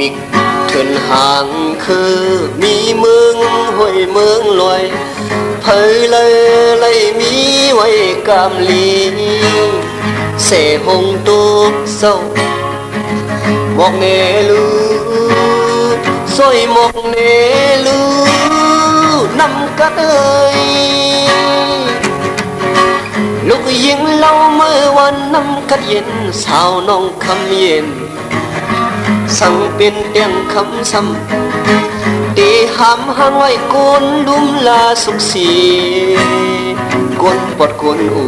ปิกเถินห่างคือมีเมืองห้วยเมืองลอยเผยเลยมีไว้กำลีเสหงตุกเศร้าหมอกเนลูซอยหมอกเนลูนำกัดเอ้ยลูกยิงเล่าเมื่อวันน้ำกัดเย็นสาวน้องคำเย็นสั่งเป็นเตียงคำซ้ำตีหำหางไว้โกนลุ่มลาสุกสีโกนปอดโกนอู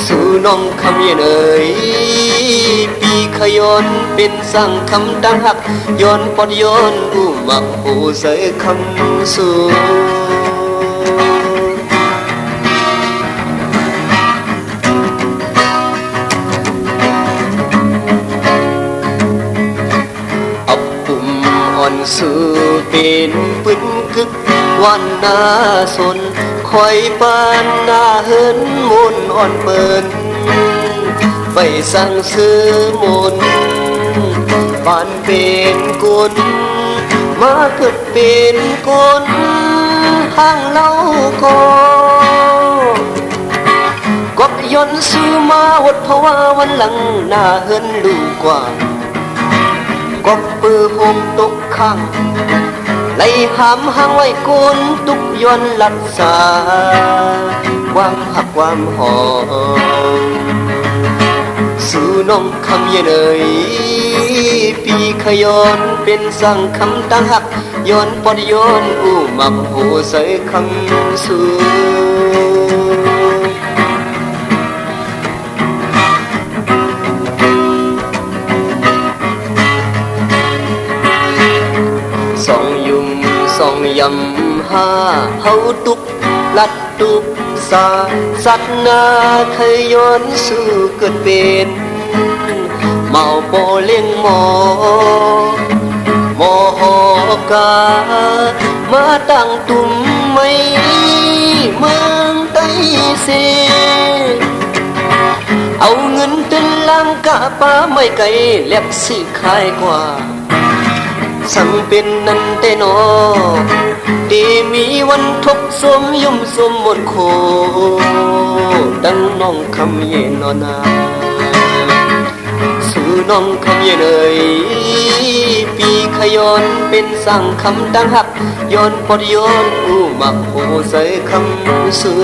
สู่น้องคำเย็นเอ่ยปีขยอนเป็นสั่งคำดังหักย้อนปอดย้อนอูมักหูใส่คำสู่สู่เป็นปึ้นกึกวันนาสนคอยปานนาเฮินมุนอ่อนเปินไปสั่งซื้อมุนปานเป็นกุนมาเกิดเป็นกุนห้างเล่าก็ย้อนซื้อมาหดเพราะว่าวันหลังหน้าเฮินดูกว่าก็ปื้อหงตกข้างไล่หามหางไว้โกนตุกย้อนรักษาความหักความหอมสู่น้องคำเย็นเอ่ยปีขยอนเป็นสั่งคำตั้งหักย้อนปอดย้อนอู้มักหูใส่คำสู่ส่องยำหาเฮาตุกลัดตุกสาสัตนาเคยย้อนสู่เกิดเป็นเมาโปเลี้ยงหมอหอกามาตั้งตุ่มไม่เมืองไต้เสเอาเงินเต็นลังกะป้าไม่ไกลเล็บสิขายกว่าสั่งเป็นนันเตโนดีมีวันทบสมยุ่มสมบนโคดังน้องคำเย็นนอนาสู่น้องคำเย็นเอ่ยปีขยอนเป็นสั่งคำดังหักย้อนปอดย้อนอู้มักโหใส่คำสู่